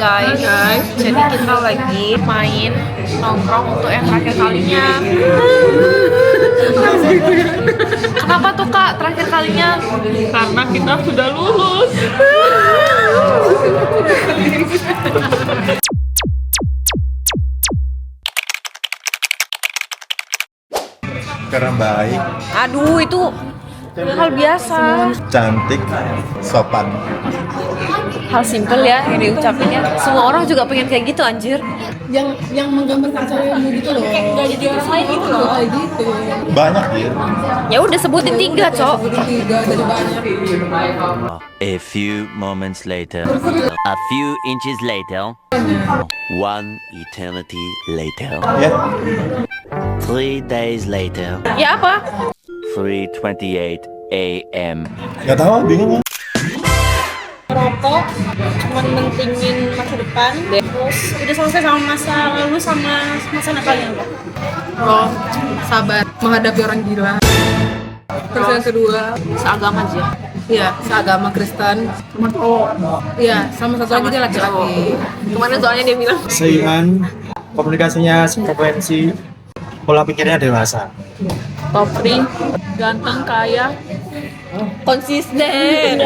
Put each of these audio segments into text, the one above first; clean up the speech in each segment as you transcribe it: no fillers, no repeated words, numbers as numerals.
guys. Jadi kita lagi main nongkrong untuk yang terakhir kalinya. Kenapa tuh Kak terakhir kalinya? Karena kita sudah lulus. Karena baik, Aduh, itu hal biasa. cantik, sopan. Hal simpel ya yang diucapinnya. Semua orang juga pengen kayak gitu anjir. yang menggambarkan cewekmu gitu loh. Kayak nggak jadi orang lain gitu loh. Kayak gitu. Banyak ya. Ya udah sebutin 3, Cok. Tiga dari banyak. A few moments later, a few inches later, one eternity later, Ya, 3 days later, Ya apa? 3:28 a.m. nggak tahu, bingung. Rokok, cuman mentingin masa depan. Terus udah selesai sama masa lalu sama masa nakalnya. Oh, sabar menghadapi orang gila. Terus yang kedua, Seagama aja. ya seagama Kristen. Sama cowok. Iya, sama satu lagi dia laki-laki. Kemarin soalnya dia bilang seiman, komunikasinya sefrekuensi, pola pikirnya dewasa. Top 3, ganteng, kaya, konsisten.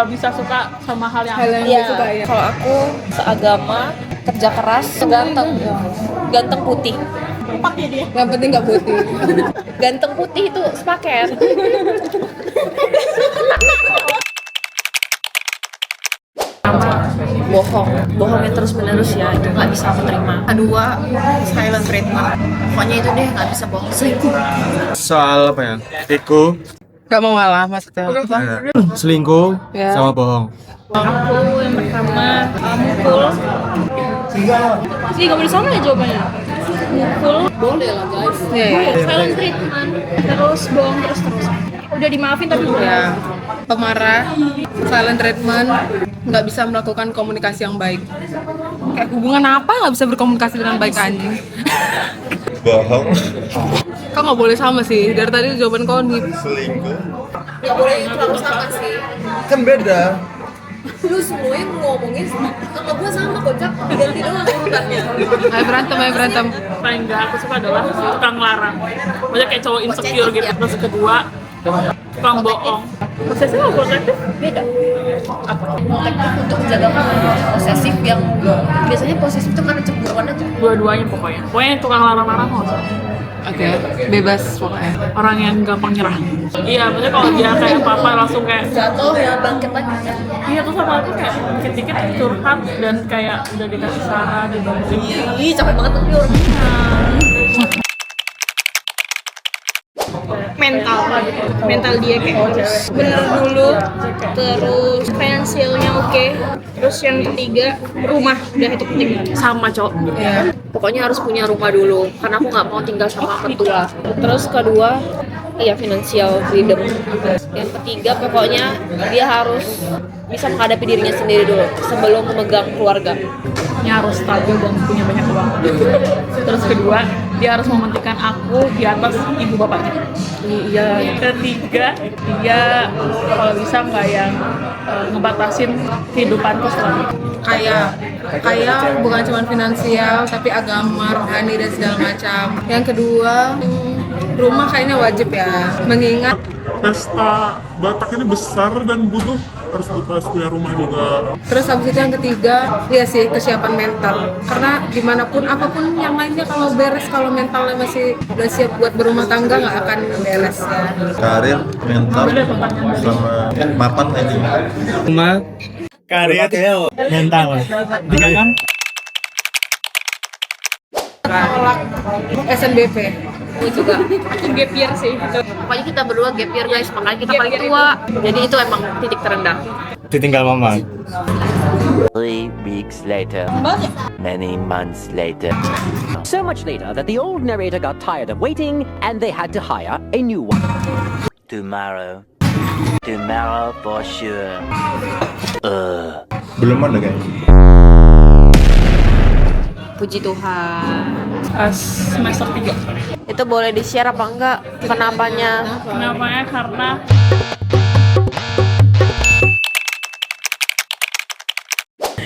bisa suka sama hal yang Iya. Kalau aku seagama, kerja keras, ganteng. Ganteng putih. Yang penting nggak putih. Ganteng putih itu sepaket. Bohongnya terus menerus ya, itu nggak bisa aku terima. Kedua, silent treatment. Pokoknya itu deh nggak bisa bohong. Selingkuh. Soal apa ya? Ego, Gak mau ngalah maksudnya. selingkuh, Ya. sama bohong. aku yang pertama mukul. Sih nggak boleh sama ya jawabannya. Mukul, Boleh lah guys. Iya. silent treatment, terus bohong terus. Udah dimaafin tapi bohong. Ya, pemarah, silent treatment, nggak bisa melakukan komunikasi yang baik. Kayak hubungan apa nggak bisa berkomunikasi dengan baik anjing? Bohong, Kau nggak boleh sama sih. Dari tadi jawaban kau nih. selingkuh. Nggak boleh terlalu sama sih. Kan beda. Lu semua yang ngomongin sama gue sama kocak, ganti doang urutannya. Ayo berantem. Paling nggak aku suka adalah tukang larang. Banyak kayak cowok insecure gitu. Terus kedua, tukang bohong. Prosesnya apa protektif? Beda. Protektif untuk menjaga posesif yang biasanya posesif itu karena cemburuan aja. Dua-duanya pokoknya. Pokoknya tukang larang-larang nggak usah. Oke, bebas pokoknya. Orang yang gampang nyerah. Iya, maksudnya kalau dia kayak apa-apa langsung kayak Jatuh ya bangkit lagi. iya tuh sama aku kayak dikit-dikit curhat dan kayak udah dikasih saran dibantuin. Ih capek banget tuh Pur. mental dia kayak bener dulu, terus finansialnya oke, terus yang ketiga rumah, udah itu penting. Sama Cok. Pokoknya harus punya rumah dulu karena aku nggak mau tinggal sama mertua. Terus kedua iya financial freedom. Yang ketiga pokoknya dia harus bisa menghadapi dirinya sendiri dulu sebelum memegang keluarga. Dia harus stabil dan punya banyak uang. Terus kedua, dia harus mementingkan aku di atas ibu bapaknya. Iya. Ketiga, dia kalau bisa nggak yang ngebatasin kehidupanku setelah itu. Kayak bukan cuma finansial tapi agama, rohani dan segala macam. Yang kedua, rumah kayaknya wajib ya, mengingat Pesta Batak ini besar dan butuh harus punya rumah juga. terus habis itu yang ketiga, ya sih kesiapan mental. Karena dimanapun apapun yang lainnya kalau beres, kalau mentalnya masih udah siap buat berumah tangga nggak akan beres ya. Karir, mental, sama mapan aja. Rumah, karya, mental. Tiga kan? SNBP. Aku juga. Aku gap year sih. Pokoknya kita berdua gap year guys, makanya kita paling tua. Jadi itu emang titik terendah. Ditinggal mama. 3 weeks later, many months later. So much later that the old narrator got tired of waiting and they had to hire a new one. Tomorrow for sure. Belum ada guys. Puji Tuhan. Semester 3. Itu boleh di-share apa enggak? Kenapanya? Kenapanya? Karena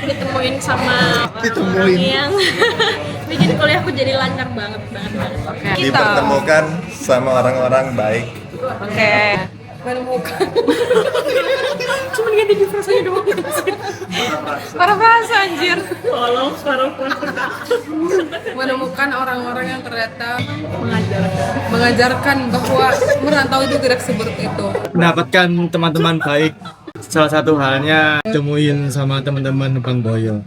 ditemuin sama orang yang bikin kuliahku jadi lancar banget. Dipertemukan sama orang-orang baik. Oke. Menemukan. Cuma ganti di frasanya doang. Para frasa anjir. Tolong para Menemukan orang-orang yang ternyata mengajarkan bahwa merantau itu tidak seperti itu. Mendapatkan teman-teman baik. Salah satu halnya temuin sama teman-teman Bang Boyo.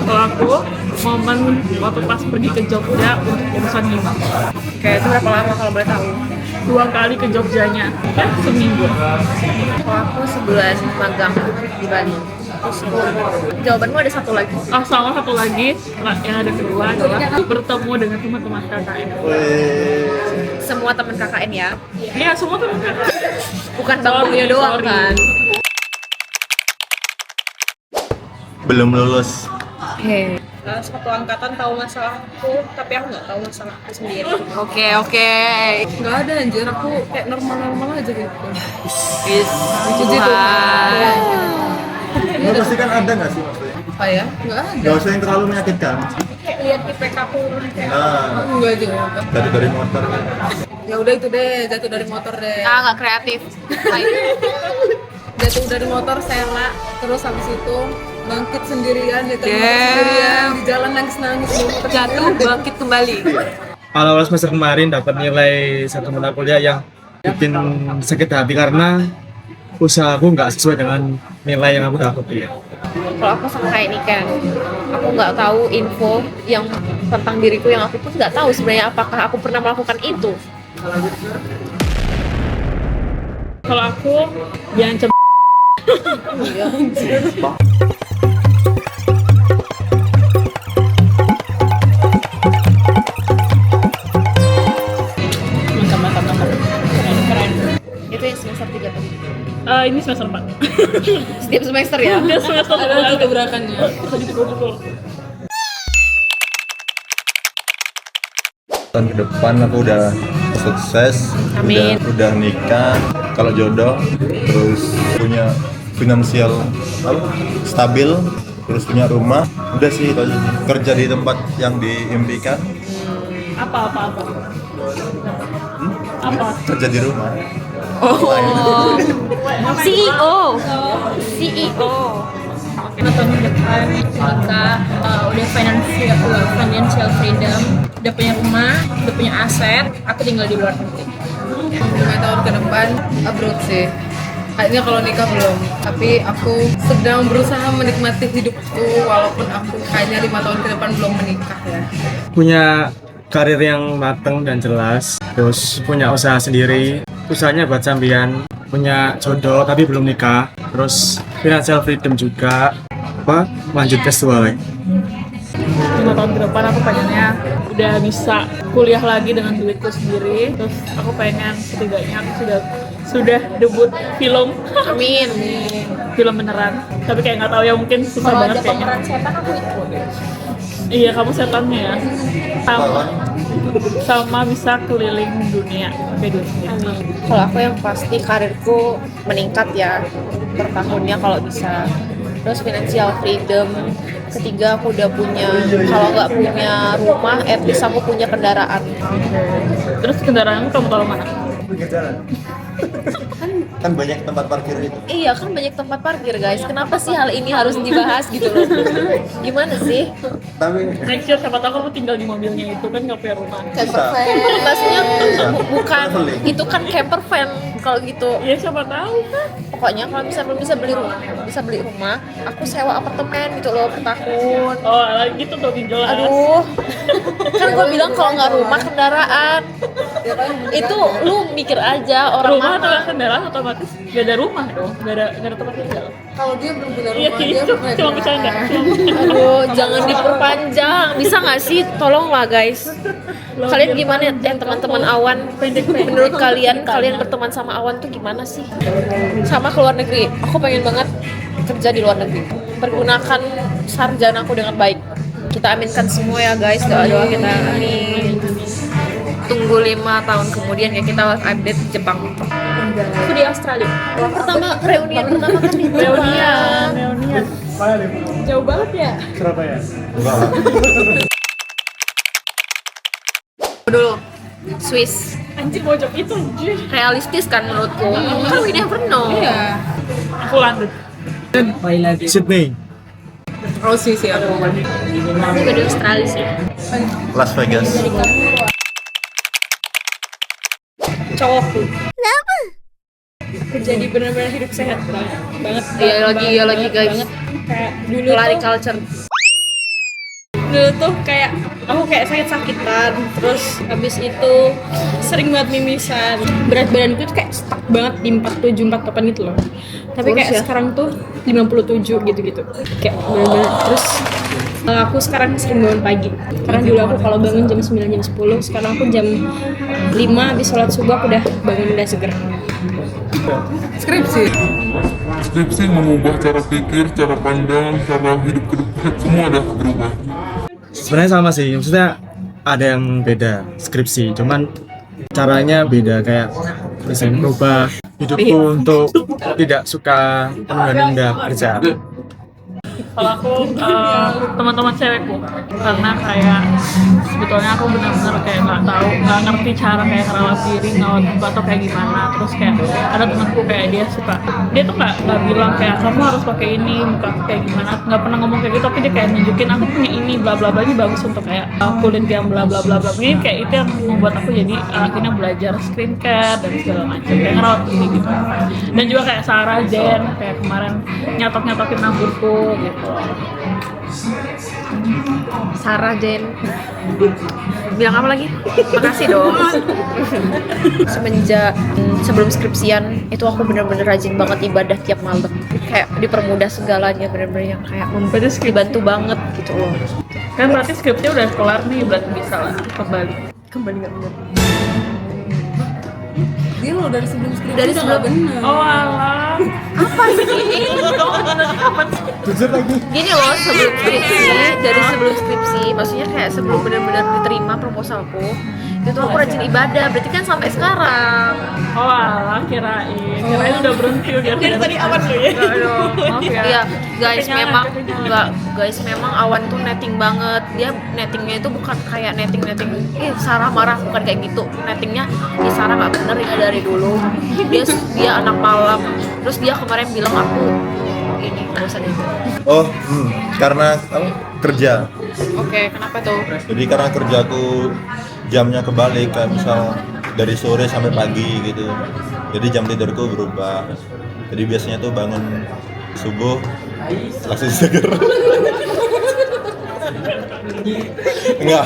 Kalau aku momen waktu pas pergi ke Jogja untuk urusan lima. Kayak itu berapa lama kalau boleh tahu? 2 kali ke Jogjanya, seminggu. Kalau aku sebulan magang di Bali. Terus jawabanmu ada satu lagi. Sama satu lagi, yang ada kedua adalah bertemu dengan teman-teman KKN. Semua teman KKN ya. Iya, semua teman KKN. Bukan Bang Boyo doang kan. Belum lulus. Satu angkatan tahu masalahku, tapi aku nggak tahu masalahku sendiri. Oke. Nggak ada anjir, aku kayak normal-normal aja gitu. Puji Tuhan. Lo pasti kan ada nggak sih maksudnya? Apa ya? Nggak ada. Nggak usah yang terlalu menyakitkan. Kayak lihat IPK aku kayak Nah, Enggak juga. dari motor kan. Ya udah itu deh, jatuh dari motor deh. Nggak kreatif. Jatuh dari motor sela, terus habis itu bangkit sendirian, sendirian di jalan nangis-nangis. Jatuh bangkit kembali. Awal semester kemarin dapat nilai satu mata kuliah yang bikin sakit hati karena usahaku nggak sesuai dengan nilai yang aku dapat ya. Kalau aku sama kayak Niken, aku nggak tahu info yang tentang diriku yang aku pun nggak tahu sebenarnya apakah aku pernah melakukan itu. Kalau aku diancam. Itu yang semester 3 tadi. Ini semester 4. Setiap semester ya. Dia semester Ada gebrakannya. Tahun ke depan aku udah sukses, Amin. udah nikah, kalau jodoh, terus punya finansial stabil, terus punya rumah, udah sih itu aja. Kerja di tempat yang diimpikan, Apa? kerja di rumah. CEO. tahun depan ketika udah financial freedom, udah punya rumah, udah punya aset, aku tinggal di luar negeri. 5 tahun ke depan abroad sih. Kayaknya kalau nikah belum, tapi aku sedang berusaha menikmati hidupku walaupun aku kayaknya 5 tahun ke depan belum menikah ya. Punya karir yang mateng dan jelas, terus punya usaha sendiri, usahanya buat sambian, punya jodoh tapi belum nikah, terus financial freedom juga, lanjut ke S2 lagi. 5 tahun ke depan aku pengennya udah bisa kuliah lagi dengan duitku sendiri. Terus aku pengen setidaknya aku sudah debut film. Amin. Film beneran. Tapi kayak nggak tahu ya, mungkin susah Kalau banget ada kayaknya. pemeran setan aku ikut. Iya, kamu setannya ya. Sama bisa keliling dunia pakai duit sendiri. Kalau aku yang pasti karirku meningkat ya per tahunnya kalau bisa. Terus financial freedom. Ketiga aku udah punya, kalau nggak punya rumah, at least aku punya kendaraan. Terus kendaraan kamu taruh mana? Kan banyak tempat parkir itu. Iya kan banyak tempat parkir guys. Kenapa sih hal ini harus dibahas gitu loh? Gimana sih? Tapi Next year siapa tahu kamu tinggal di mobilnya itu kan nggak punya rumah. Maksudnya bukan, itu kan camper van kalau gitu. Iya siapa tahu kan. Pokoknya kalau belum bisa beli rumah, aku sewa apartemen gitu loh per tahun. Oh gitu tuh jelas. Aduh, kan gue bilang kalau nggak rumah kendaraan. Itu lu mikir aja orang Rumah atau mana. kendaraan otomatis gak ada rumah dong, gak ada tempat tinggal. Kalau dia belum punya Iya rumah, dia itu punya cuma kendaraan. bercanda. Aduh, jangan diperpanjang. Bisa nggak sih? Tolonglah guys. Kalian gimana ya teman-teman Awan? Menurut kalian berteman sama Awan tuh gimana sih? Sama ke luar negeri. Aku pengen banget kerja di luar negeri. Pergunakan sarjanaku dengan baik. Kita aminkan semua ya guys. Doa-doa kita. Amin. Tunggu 5 tahun kemudian ya kita update di Jepang. Aku di Australia. Pertama reunian pertama kali. Reunian. Jauh banget ya. Surabaya. Enggak lah. Dulu Swiss Anjir pojok itu anjir. realistis kan menurutku. Kan we never know. Iya. Aku London. Sydney. Oh sih aku. Aku juga di Australia sih. Las Vegas. Cowokku. Kenapa? Jadi benar-benar hidup sehat banget. Iya lagi guys. Kayak dulu Lari tuh, culture. dulu tuh kayak aku kayak sakit-sakitan, terus habis itu sering banget mimisan. Berat badanku tuh kayak stuck banget di 47, 48 gitu loh. Tapi Kurus kayak ya? sekarang tuh 57 gitu-gitu. Kayak bener-bener terus aku sekarang sering bangun pagi. Karena dulu aku kalau bangun jam 9, jam 10, sekarang aku jam 5 habis sholat subuh aku udah bangun udah seger. Skripsi mengubah cara pikir, cara pandang, cara hidup ke depan, semua udah berubah. Sebenarnya sama sih, maksudnya ada yang beda skripsi, cuman caranya beda, kayak bisa merubah hidupku untuk tidak suka menunda kerja. Kalau aku teman-teman cewekku, karena kayak sebetulnya aku benar-benar kayak nggak ngerti cara kayak ngerawat diri, ngawat muka atau kayak gimana. Terus kayak ada temanku kayak dia tuh nggak bilang kayak kamu harus pakai ini, muka kayak gimana, nggak pernah ngomong kayak gitu, tapi dia kayak nunjukin aku punya ini bla bla bla, ini bagus untuk kayak kulit yang bla bla bla bla. Ini kayak itu yang membuat aku jadi akhirnya belajar skincare dan segala macam, kayak ngerawat diri gitu. Dan juga kayak Sarah Jen kayak kemarin nyatok-nyatokin rambutku gitu. Sarah Jen bilang apa lagi? Makasih dong. Semenjak sebelum skripsian itu aku bener-bener rajin banget ibadah tiap malam. Kayak dipermudah segalanya, bener-bener yang kayak dibantu banget gitu loh. Kan berarti skripnya udah kelar nih, berarti bisa lah kembali nggak bener. Dia lo dari sebelum skripsi Dari sebelum Oh alah, apa sih ini? Jujur lagi. Gini loh, sebelum skripsi, dari sebelum skripsi, maksudnya kayak sebelum benar-benar diterima proposalku, itu aku rajin ibadah, berarti kan sampai sekarang. oh alah, kirain udah berhenti udah. Dari tadi awan lo ya. Enggak dong, maaf ya. Iya, guys, Kekenyangan, memang kekenyangan. enggak, guys, memang Awan tuh netting banget. Dia nettingnya itu bukan kayak netting, Sarah marah, bukan kayak gitu. Nettingnya, Sarah nggak bener ya dari dulu. Dia anak malam. Terus dia kemarin bilang aku ini bosan itu. Oh, karena kerja. Oke, kenapa tuh? Jadi karena kerjaku jamnya kebalik, kayak misal dari sore sampai pagi gitu. Jadi jam tidurku berubah. Jadi biasanya tuh bangun subuh langsung seger. Enggak,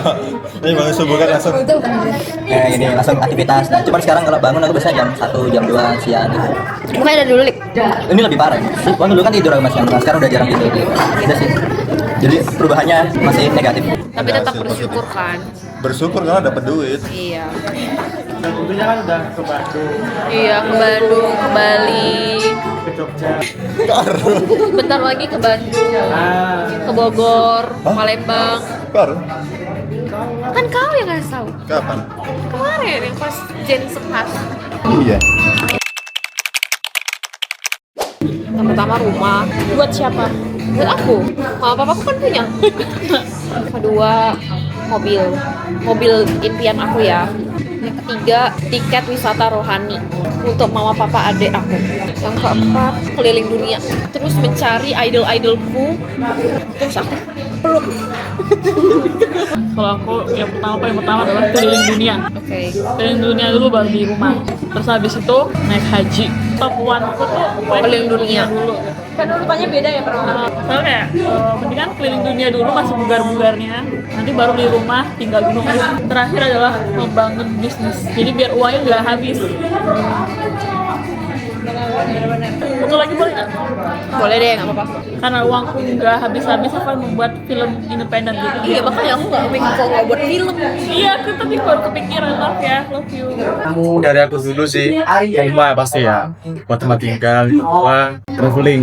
ini bangun subuh kan langsung. Ini langsung aktivitas. Nah, cuman sekarang kalau bangun aku biasanya jam 1, jam 2 siang gitu. Bukannya dari dulu, Lik? Ini lebih parah. Waktu dulu kan tidur aku masih antara, sekarang udah jarang tidur. Gitu sih. Jadi perubahannya masih negatif. Tapi tetap bersyukur kan? Bersyukur karena dapat duit. Iya. Dan tentunya kan udah ke Bandung, Iya, ke Bandung, ke Bali. ke Jogja. Bentar lagi ke Bandung, ke Bogor, Palembang. Baru? Kan kau yang ngasih tahu. Kapan? Kemarin yang pas Jen sepas. Iya. Yang pertama rumah. Buat siapa? Buat aku. Mama papaku kan punya. Kedua mobil impian aku ya. Yang ketiga tiket wisata rohani untuk mama papa adik aku. Yang keempat keliling dunia. Terus mencari idol-idolku. Terus aku peluk. Kalau aku yang pertama adalah keliling dunia. Oke. Keliling dunia dulu baru di rumah. Terus habis itu naik haji. Top one aku tuh Keliling dunia. dulu. Kan urutannya beda ya per orang. Soalnya kayak mendingan keliling dunia dulu masih bugar-bugarnya. Nanti baru di rumah tinggal dulu. Terakhir adalah membangun bisnis. Jadi biar uangnya nggak habis. Betul lagi boleh nggak? Boleh deh, nggak apa-apa. Karena uangku nggak habis-habis aku membuat film independen gitu. Iya, makanya aku nggak kepikir kalau nggak buat film. Iya, aku tadi baru kepikiran. Love ya, love you. Dari aku dulu sih, rumah pasti ya, buat tempat tinggal, uang, traveling,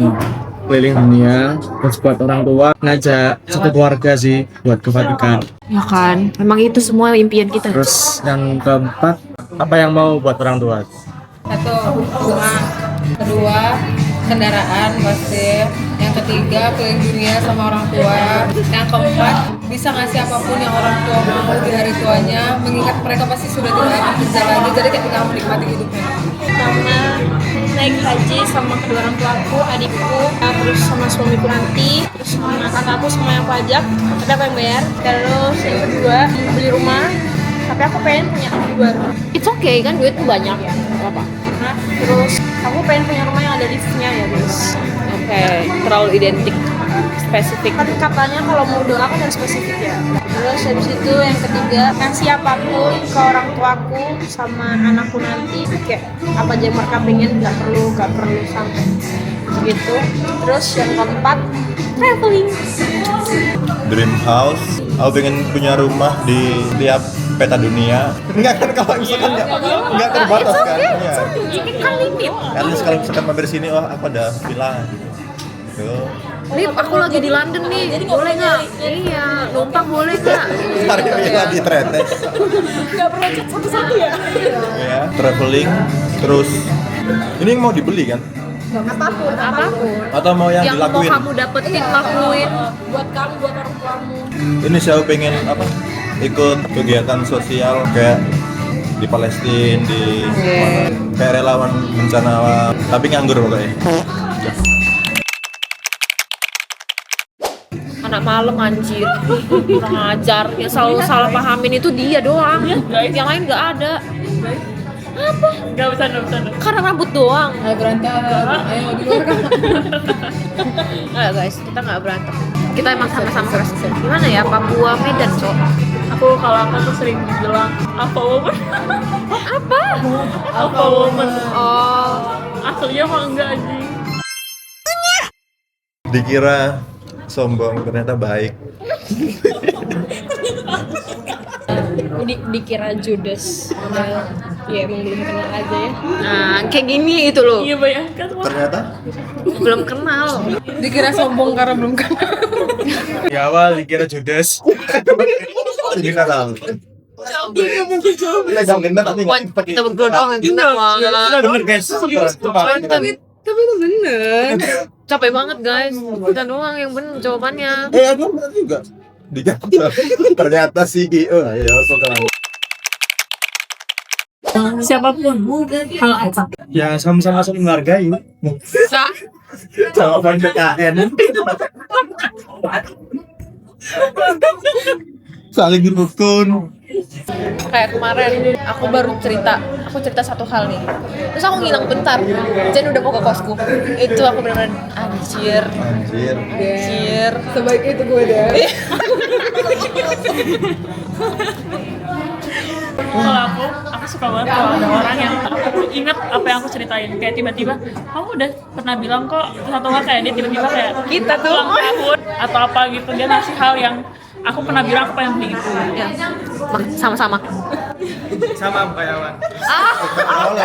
keliling dunia, terus buat orang tua, ngajak satu keluarga sih buat ke Vatikan. Ya kan, memang itu semua impian kita. Terus yang keempat, apa yang mau buat orang tua? Satu, rumah. Kedua, kendaraan pasti. Yang ketiga ketiga, keliling dunia sama orang tua. Yang keempat, bisa ngasih apapun yang orang tua mau di hari tuanya, mengingat mereka pasti sudah tidak akan kerja lagi, jadi kayak tinggal menikmati hidupnya. Sama naik haji sama kedua orang tuaku, adikku, terus sama suamiku nanti, terus sama kakakku sama yang pajak, tapi aku yang bayar. Terus yang kedua, beli rumah, tapi aku pengen punya rumah baru. It's okay kan, duit tuh banyak. Apa? Nah, terus aku pengen punya rumah yang ada liftnya ya guys. Oke, terlalu identik, spesifik. Kan katanya kalau mau doa kan harus spesifik ya. Terus habis itu yang ketiga, kasih apapun ke orang tuaku sama anakku nanti, kayak apa aja yang mereka pengen, nggak perlu sampai gitu. Terus yang keempat, traveling. Dream house, aku pengen punya rumah di tiap peta dunia. Enggak kan kalau misalkan enggak terbatas kan. Iya. Ini kan limit. Kan kalau misalkan mampir sini, oh aku ada villa. Gitu. Lip, aku lagi di London nih, boleh nggak? Iya, numpang boleh nggak? Cari villa di Tretes. Nggak perlu chat satu-satu ya? Ya, traveling, terus ini mau dibeli kan? Apapun. Atau mau yang dilakuin? Mau kamu dapetin, lakuin. Buat kamu, buat orang tuamu. Ini saya pengen apa? Ikut kegiatan sosial kayak di Palestina, di mana? Kayak relawan bencana alam, tapi nganggur pokoknya. Anak malam anjir, kurang ajar. Yang selalu salah pahamin itu dia doang. Yang lain nggak ada. Apa? Nggak bisa. Karena rambut doang. Ayo berantem, ayo di luar kan. Nggak guys, kita nggak berantem. Kita emang sama-sama keras. Gimana ya, Papua, Medan, Cok? Kalau aku tuh sering bilang apa woman. Apa woman. Oh, Aslinya mah enggak anjing. Dikira sombong, ternyata baik. Dikira Judas. Ya emang belum kenal aja ya. nah kayak gini itu loh. Iya bayangkan. Ternyata Belum kenal. Dikira sombong karena belum kenal. Di awal dikira Judas. ini kan Kita berdua doang yang kena banget. Bener guys. Tapi itu bener. Capek banget guys. Kita doang yang bener jawabannya. aku benar juga. Dikata ternyata CEO. Ya, sekarang. Siapapun hal apa. Ya sama-sama saling menghargai. Jawaban PKN. Saling didukung. Kayak kemarin aku baru cerita satu hal nih, terus aku ngilang bentar, Jen udah mau ke kosku. Itu aku bener-bener anjir. Sebaik itu gue deh. Kalau aku suka banget kalau ada orang yang aku inget apa yang aku ceritain, kayak tiba-tiba kamu udah pernah bilang kok, satu hal kayak dia tiba-tiba kayak Kita tuh. ulang tahun atau apa gitu, dia ngasih hal yang aku pernah bilang aku pengen beli itu. Ya, sama-sama. Sama kayak Wan.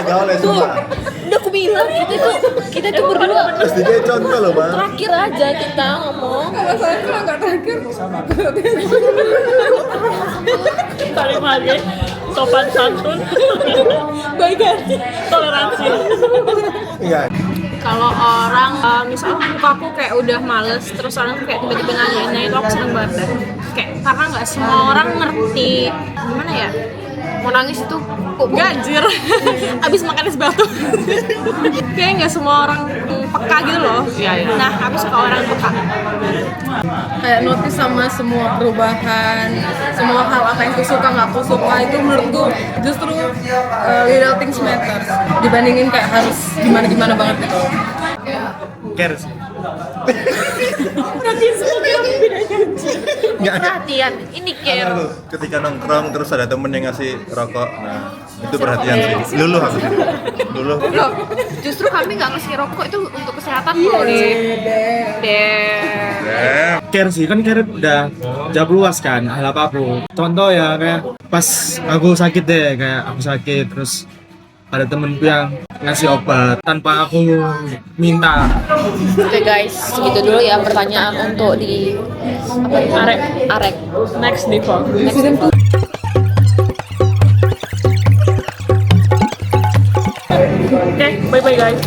Gaul semua. Udah aku bilang kita tuh berdua. Terus dia contoh loh, Bang. Terakhir aja kita ngomong. Masalahnya kalau nggak terakhir. Paling lagi sopan santun, Baik hati. toleransi. Iya. Kalau orang misalnya mukaku kayak udah males, terus orang kayak tiba-tiba nanya itu aku seneng banget deh. Kayak karena nggak semua orang ngerti gimana ya. Mau nangis itu kok Ganjir, abis makan es batu. Kayak nggak semua orang peka gitu loh. Iya. Nah, aku suka orang peka. Kayak notice sama semua perubahan, semua hal apa yang aku suka nggak aku suka, itu menurutku justru little things matter dibandingin kayak harus gimana banget gitu. Care sih. perhatian. Ini care. Tuh, ketika nongkrong terus ada temen yang ngasih rokok, nah itu perhatian sih. Luluh aku. Luluh. Loh, justru kami nggak ngasih rokok itu untuk kesehatan loh nih. Care sih, kan care udah jawab luas kan, hal apapun. Contoh ya kayak pas aku sakit deh, kayak aku sakit terus ada temenku yang ngasih obat tanpa aku minta. Oke guys, segitu dulu ya pertanyaan untuk di Arek. Next default. Oke, bye bye guys.